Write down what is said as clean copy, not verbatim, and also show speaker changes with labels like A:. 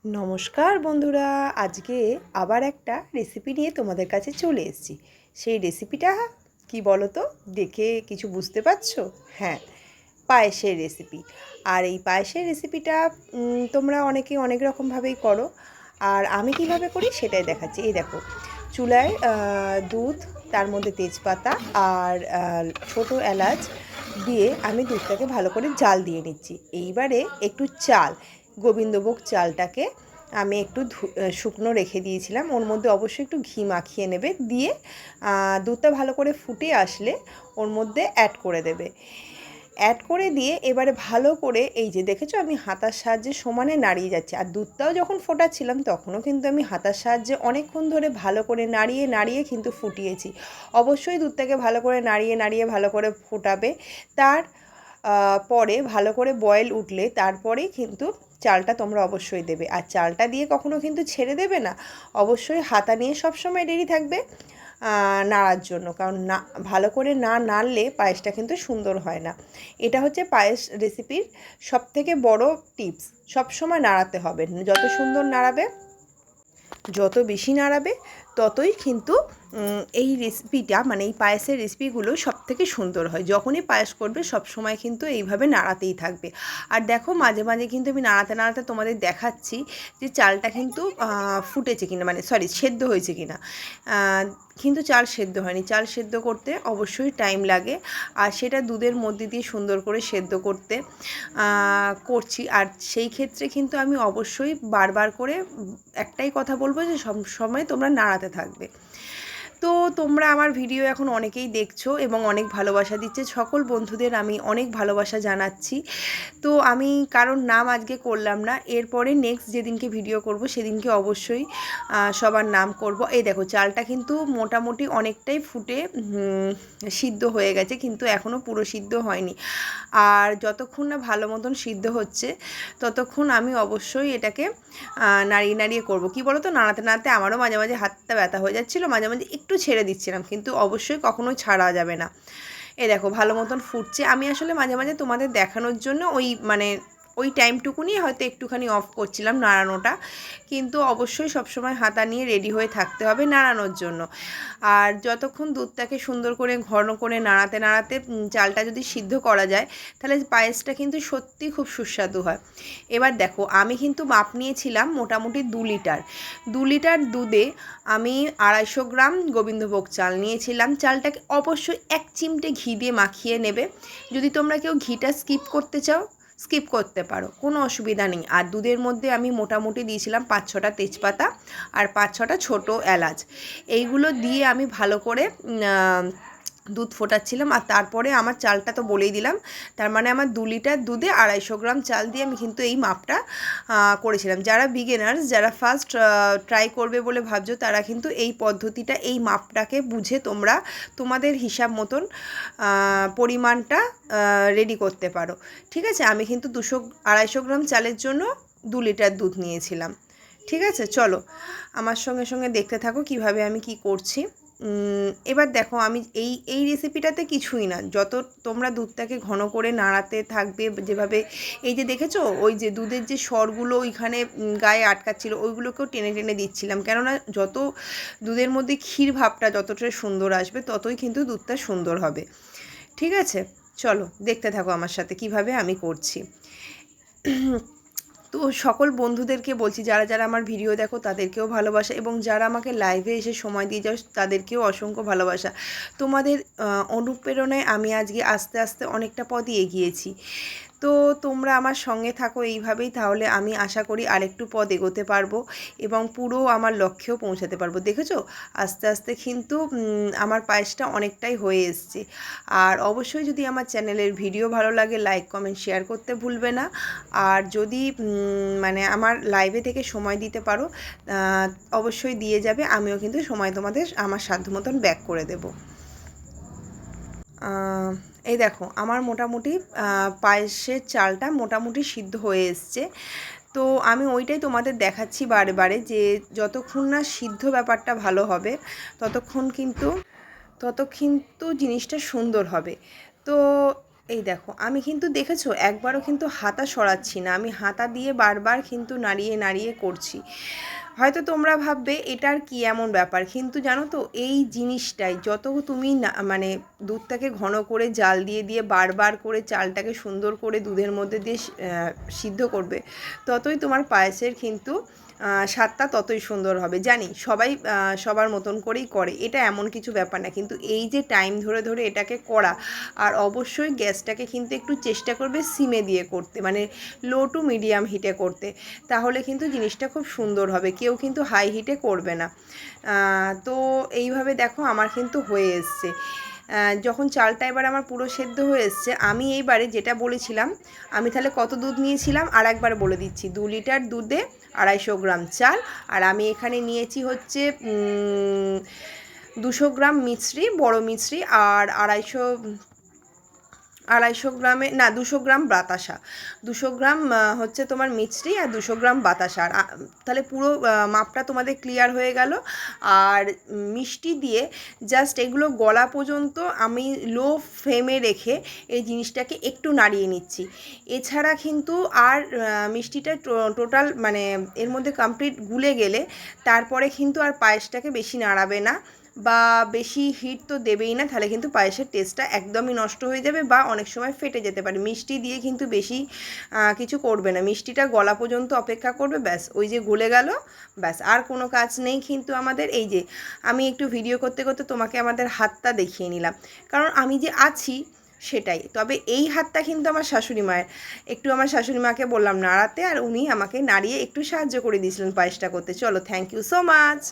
A: নমস্কার বন্ধুরা, আজকে আবার একটা রেসিপি নিয়ে তোমাদের কাছে চলে এসেছি। সেই রেসিপিটা কি বলো তো? দেখে কিছু বুঝতে পারছো? হ্যাঁ, পায়েসের রেসিপি। আর এই পায়েসের রেসিপিটা তোমরা অনেকে অনেক রকমভাবেই করো, আর আমি কিভাবে করি সেটাই দেখাচ্ছি। এই দেখো, চুলায় দুধ, তার মধ্যে তেজপাতা আর ছোট এলাচ দিয়ে আমি দুধটাকে ভালো করে জাল দিয়ে নিচ্ছি। এইবারে একটু চাল, গোবিন্দভোগ চালটাকে আমি একটু শুকনো রেখে দিয়েছিলাম, ওর মধ্যে অবশ্যই একটু ঘি মাখিয়ে নেবে, দিয়ে দুধটা ভালো করে ফুটে আসলে ওর মধ্যে অ্যাড করে দেবে। অ্যাড করে দিয়ে এবারে ভালো করে, এই যে দেখেছো আমি হাতার সাহায্যে সমানে নাড়িয়ে যাচ্ছি। আর দুধটাও যখন ফোটাচ্ছিলাম তখনও কিন্তু আমি হাতার সাহায্যে অনেকক্ষণ ধরে ভালো করে নাড়িয়ে নাড়িয়ে কিন্তু ফুটিয়েছি। অবশ্যই দুধটাকে ভালো করে নাড়িয়ে নাড়িয়ে ভালো করে ফোটাবে। তার পরে ভালো করে বয়েল উঠলে তারপরেই কিন্তু চালটা তোমরা অবশ্যই দেবে। আর চালটা দিয়ে কখনো কিন্তু ছেড়ে দেবে না, অবশ্যই হাতা নিয়ে সবসময় রেডি থাকবে নাড়ার জন্য, কারণ না ভালো করে না নাড়লে পায়েসটা কিন্তু সুন্দর হয় না। এটা হচ্ছে পায়েস রেসিপির সবথেকে বড় টিপস, সবসময় নাড়াতে হবে। যত সুন্দর নাড়াবে, যত বেশি নাড়াবে, ততই কিন্তু এই রেসিপিটা, মানে এই পায়েসের রেসিপিগুলো সবথেকে সুন্দর হয়। যখনই পায়েস করবে সবসময় কিন্তু এইভাবে নাড়াতেই থাকবে। আর দেখো, মাঝে মাঝে কিন্তু আমি নাড়াতে নাড়াতে তোমাদের দেখাচ্ছি যে চালটা কিন্তু ফুটেছে কিনা, মানে সরি, সেদ্ধ হয়েছে কিনা। কিন্তু চাল সেদ্ধ হয়নি। চাল সেদ্ধ করতে অবশ্যই টাইম লাগে, আর সেটা দুধের মধ্যে দিয়ে সুন্দর করে সেদ্ধ করতে করছি। আর সেই ক্ষেত্রে কিন্তু আমি অবশ্যই বারবার করে একটাই কথা বলবো যে সব সময় তোমরা নাড়াতে থাকবে। তো তোমরা আমার ভিডিও এখন অনেকেই দেখছো এবং অনেক ভালোবাসা দিচ্ছে। সকল বন্ধুদের আমি অনেক ভালোবাসা জানাচ্ছি। তো আমি কারোর নাম আজকে করলাম না, এরপরে নেক্সট যেদিনকে ভিডিও করব সেদিনকে অবশ্যই সবার নাম করব। এই দেখো, চালটা কিন্তু মোটামুটি অনেকটাই ফুটে সিদ্ধ হয়ে গেছে, কিন্তু এখনও পুরো সিদ্ধ হয়নি। আর যতক্ষণ না ভালো মতন সিদ্ধ হচ্ছে ততক্ষণ আমি অবশ্যই এটাকে নাড়িয়ে নাড়িয়ে করব। কি বলো তো, নাড়াতে নাড়াতে আমারও মাঝে মাঝে হাতটা ব্যথা হয়ে যাচ্ছিলো, মাঝে মাঝে একটু ছেড়ে দিচ্ছিলাম, কিন্তু অবশ্যই কখনোই ছাড়া যাবে না। এই দেখো ভালো মতন ফুটছে। আমি আসলে মাঝে মাঝে তোমাদের দেখানোর জন্য ওই টাইমটুকুনি হয়তো একটুখানি অফ করছিলাম নাড়ানোটা, কিন্তু অবশ্যই সবসময় হাতা নিয়ে রেডি হয়ে থাকতে হবে নাড়ানোর জন্য। আর যতক্ষণ দুধটাকে সুন্দর করে ঘন করে নাড়াতে নাড়াতে চালটা যদি সিদ্ধ করা যায়, তাহলে পায়েসটা কিন্তু সত্যি খুব সুস্বাদু হয়। এবার দেখো, আমি কিন্তু মাপ নিয়েছিলাম মোটামুটি 2 লিটার। 2 লিটার দুধে আমি 250 গ্রাম গোবিন্দভোগ চাল নিয়েছিলাম। চালটাকে অবশ্যই 1 চিমটে ঘি দিয়ে মাখিয়ে নেবে। যদি তোমরা কেউ ঘিটা স্কিপ করতে চাও, স্কিপ করতে পারো, কোনো অসুবিধা নেই। আর দুধের মধ্যে আমি মোটামুটি দিয়েছিলাম 5-6টা তেজপাতা আর 5-6টা ছোটো এলাচ। এইগুলো দিয়ে আমি ভালো করে দুধ ফোটাচ্ছিলাম। আর তারপরে আমার চালটা তো বলেই দিলাম, তার মানে আমার 2 লিটার দুধে 250 গ্রাম চাল দিয়ে আমি কিন্তু এই মাপটা করেছিলাম। যারা বিগিনার্স, যারা ফার্স্ট ট্রাই করবে বলে ভাবছো, তারা কিন্তু এই পদ্ধতিটা, এই মাপটাকে বুঝে তোমরা তোমাদের হিসাব মতন পরিমাণটা রেডি করতে পারো। ঠিক আছে, আমি কিন্তু 250 গ্রাম চালের জন্য 2 লিটার দুধ নিয়েছিলাম। ঠিক আছে, চলো আমার সঙ্গে সঙ্গে দেখতে থাকো কিভাবে আমি কি করছি। এবার দেখো, আমি এই রেসিপিটাতে কিছুই না, যত তোমরা দুধটাকে ঘন করে নাড়াতে থাকবে, যেভাবে এই যে দেখেছো, ওই যে দুধের যে সরগুলো ওইখানে গায়ে আটকাচ্ছিল, ওইগুলোকেও টেনে টেনে দিচ্ছিলাম, কেননা যত দুধের মধ্যে ক্ষীর ভাবটা যতটা সুন্দর আসবে, ততই কিন্তু দুধটা সুন্দর হবে। ঠিক আছে, চলো দেখতে থাকো আমার সাথে কিভাবে আমি করছি। তো সকল বন্ধুদেরকে বলছি, যারা যারা আমার ভিডিও দেখো তাদেরকেও ভালোবাসা, এবং যারা আমাকে লাইভে এসে সময় দিয়ে যাও তাদেরকেও অসংখ্য ভালোবাসা। তোমাদের অনুপ্রেরণায় আমি আজকে আস্তে আস্তে অনেকটা পথই এগিয়েছি। তো তোমরা আমার সঙ্গে থাকো এইভাবেই, তাহলে আমি আশা করি আরেকটু পথ এগোতে পারবো এবং পুরো আমার লক্ষ্যেও পৌঁছাতে পারবো। দেখেছো, আস্তে আস্তে কিন্তু আমার পায়েসটা অনেকটাই হয়ে এসছে। আর অবশ্যই যদি আমার চ্যানেলের ভিডিও ভালো লাগে, লাইক কমেন্ট শেয়ার করতে ভুলবে না। আর যদি মানে আমার লাইভে থেকে সময় দিতে পারো, অবশ্যই দিয়ে যাবে, আমিও কিন্তু সময় তোমাদের আমার সাধ্য মতন ব্যাক করে দেবো। এই দেখো, আমার মোটামুটি পায়েসের চালটা মোটামুটি সিদ্ধ হয়ে এসছে। তো আমি ওইটাই তোমাদের দেখাচ্ছি বারে বারে, যে যতক্ষণ না সিদ্ধ ব্যাপারটা ভালো হবে ততক্ষণ কিন্তু জিনিসটা সুন্দর হবে। তো এই দেখো, আমি কিন্তু দেখেছো একবারও কিন্তু হাতা সরাচ্ছি না, আমি হাতা দিয়ে বারবার কিন্তু নাড়িয়ে নাড়িয়ে করছি। হয়তো তোমরা ভাববে এটার কি এমন ব্যাপার, কিন্তু জানো তো এই জিনিসটাই যত তুমি না মানে দুধটাকে ঘন করে জাল দিয়ে দিয়ে বারবার করে চালটাকে সুন্দর করে দুধের মধ্যে দিয়ে সিদ্ধ করবে, ততই তোমার পায়েসের কিন্তু স্বাদটা ততই সুন্দর হবে। জানি সবাই সবার মতন করেই করে, এটা এমন কিছু ব্যাপার না, কিন্তু এই যে টাইম ধরে ধরে এটাকে করা, আর অবশ্যই গ্যাসটাকে কিন্তু একটু চেষ্টা করবে সিমে দিয়ে করতে, মানে লো টু মিডিয়াম হিটে করতে, তাহলে কিন্তু জিনিসটা খুব সুন্দর হবে। কেউ কিন্তু হাই হিটে করবে না। তো এইভাবে দেখো আমার কিন্তু হয়ে এসছে। যখন চালটা এবার আমার পুরো সেদ্ধ হয়ে এসছে, আমি এইবারে যেটা বলেছিলাম, আমি তাহলে কত দুধ নিয়েছিলাম আর একবার বলে দিচ্ছি। 2 লিটার দুধে 250 গ্রাম চাল, আর আমি এখানে নিয়েছি হচ্ছে 200 গ্রাম মিছরি, বড় মিছরি, আর 250 গ্রামে না 200 গ্রাম বাতাসা, 200 গ্রাম হচ্ছে তোমার মিছরি, আর 200 গ্রাম বাতাসা। আর তাহলে পুরো মাপটা তোমাদের ক্লিয়ার হয়ে গেল। আর মিষ্টি দিয়ে জাস্ট এগুলো গলা পর্যন্ত আমি লো ফ্লেমে রেখে এই জিনিসটাকে একটু নাড়িয়ে নিচ্ছি। এছাড়া কিন্তু আর মিষ্টিটা টোটাল মানে এর মধ্যে কমপ্লিট গুলে গেলে তারপরে কিন্তু আর পায়েসটাকে বেশি নাড়াবে না, বা বেশি হিট তো দেবেই না, তাহলে কিন্তু পায়েসের টেস্টটা একদমই নষ্ট হয়ে যাবে বা অনেক সময় ফেটে যেতে পারে। মিষ্টি দিয়ে কিন্তু বেশি কিছু করবে না, মিষ্টিটা গলা পর্যন্ত অপেক্ষা করবে, ব্যাস ওই যে গলে গেল, ব্যাস আর কোনো কাজ নেই। কিন্তু আমাদের এই যে আমি একটু ভিডিও করতে করতে তোমাকে আমাদের হাতটা দেখিয়ে নিলাম, কারণ আমি যে আছি সেটাই। তবে এই হাতটা কিন্তু আমার শাশুড়ি মায়ের, একটু আমার শাশুড়ি মাকে বললাম নাড়াতে, আর উনি আমাকে নাড়িয়ে একটু সাহায্য করে দিয়েছিলেন পায়েসটা করতে। চলো, থ্যাংক ইউ সো মাচ।